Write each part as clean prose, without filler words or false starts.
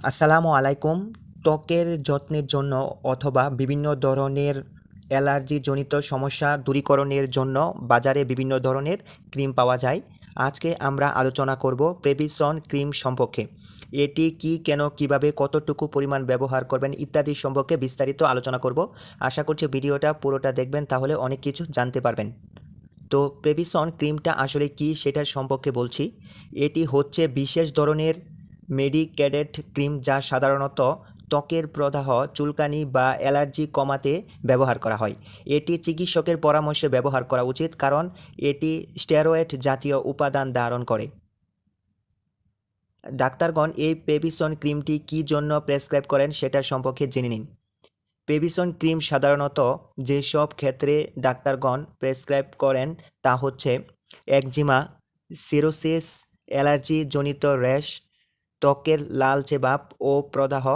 আসসালামু আলাইকুম। ত্বকের যত্নের জন্য অথবা বিভিন্ন ধরনের অ্যালার্জিজনিত সমস্যা দূরীকরণের জন্য বাজারে বিভিন্ন ধরনের ক্রিম পাওয়া যায়। আজকে আমরা আলোচনা করব প্রেবিসন ক্রিম সম্পর্কে। এটি কি, কেন, কিভাবে, কতটুকু পরিমাণ ব্যবহার করবেন ইত্যাদি সম্পর্কে বিস্তারিত আলোচনা করব। আশা করছি ভিডিওটা পুরোটা দেখবেন, তাহলে অনেক কিছু জানতে পারবেন। তো প্রেবিসন ক্রিমটা আসলে কি সেটার সম্পর্কে বলছি। এটি হচ্ছে বিশেষ ধরনের মেডিকেটেড ক্রিম যা সাধারণত ত্বকের প্রদাহ, চুলকানি বা অ্যালার্জি কমাতে ব্যবহার করা হয়। এটি চিকিৎসকের পরামর্শে ব্যবহার করা উচিত, কারণ এটি স্টেরয়েড জাতীয় উপাদান ধারণ করে। ডাক্তারগণ এই প্রেবিসন ক্রিমটি কী জন্য প্রেসক্রাইব করেন সেটা সম্পর্কে জেনে নিন। প্রেবিসন ক্রিম সাধারণত যেসব ক্ষেত্রে ডাক্তারগণ প্রেসক্রাইব করেন তা হচ্ছে একজিমা, সিরোসিস, অ্যালার্জিজনিত র্যাশ, ত্বকের লালচে ভাব ও প্রদাহ।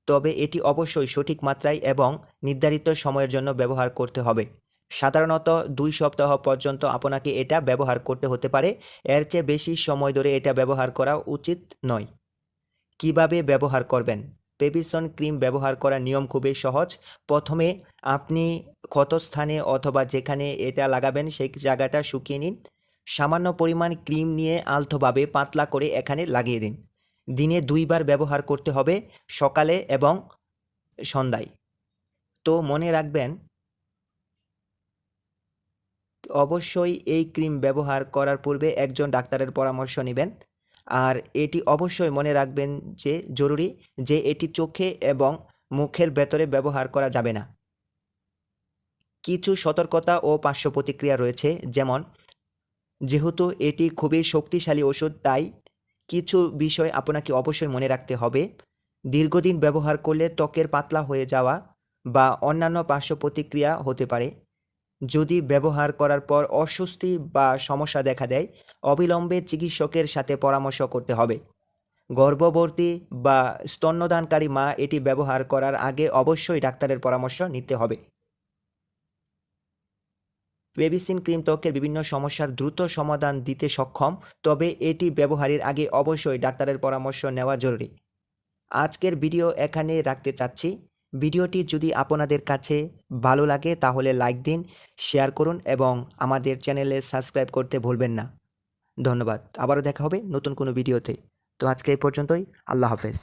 তবে এটি অবশ্যই সঠিক মাত্রায় এবং নির্ধারিত সময়ের জন্য ব্যবহার করতে হবে। সাধারণত 2 সপ্তাহ পর্যন্ত আপনাকে এটা ব্যবহার করতে হতে পারে। এর চেয়ে বেশি সময় ধরে এটা ব্যবহার করা উচিত নয়। কিভাবে ব্যবহার করবেন? প্রেবিসন ক্রিম ব্যবহার করার নিয়ম খুবই সহজ। প্রথমে আপনি ক্ষতস্থানে অথবা যেখানে এটা লাগাবেন সেই জায়গাটা শুকিয়ে নিন। সামান্য পরিমাণ ক্রিম নিয়ে আলতোভাবে পাতলা করে এখানে লাগিয়ে দিন। দিনে 2 বার ব্যবহার করতে হবে, সকালে এবং সন্ধ্যায়। তো মনে রাখবেন, অবশ্যই এই ক্রিম ব্যবহার করার পূর্বে একজন ডাক্তারের পরামর্শ নেবেন। আর এটি অবশ্যই মনে রাখবেন যে জরুরি যে এটি চোখে এবং মুখের ভেতরে ব্যবহার করা যাবে না। কিছু সতর্কতা ও পার্শ্ব প্রতিক্রিয়া রয়েছে, যেমন যেহেতু এটি খুবই শক্তিশালী ওষুধ, তাই কিছু বিষয় আপনাকে অবশ্যই মনে রাখতে হবে। দীর্ঘদিন ব্যবহার করলে ত্বকের পাতলা হয়ে যাওয়া বা অন্যান্য পার্শ্ব প্রতিক্রিয়া হতে পারে। যদি ব্যবহার করার পর অস্বস্তি বা সমস্যা দেখা দেয়, অবিলম্বে চিকিৎসকের সাথে পরামর্শ করতে হবে। গর্ভবতী বা স্তন্যদানকারী মা এটি ব্যবহার করার আগে অবশ্যই ডাক্তারের পরামর্শ নিতে হবে। প্রেবিসিন ক্রিম ত্বকের বিভিন্ন সমস্যার দ্রুত সমাধান দিতে সক্ষম, তবে এটি ব্যবহারের আগে অবশ্যই ডাক্তারের পরামর্শ নেওয়া জরুরি। আজকের ভিডিও এখানে রাখতে চাচ্ছি। ভিডিওটি যদি আপনাদের কাছে ভালো লাগে তাহলে লাইক দিন, শেয়ার করুন এবং আমাদের চ্যানেলে সাবস্ক্রাইব করতে ভুলবেন না। ধন্যবাদ। আবারও দেখা হবে নতুন কোনো ভিডিওতে। তো আজকে এই পর্যন্তই। আল্লাহ হাফেজ।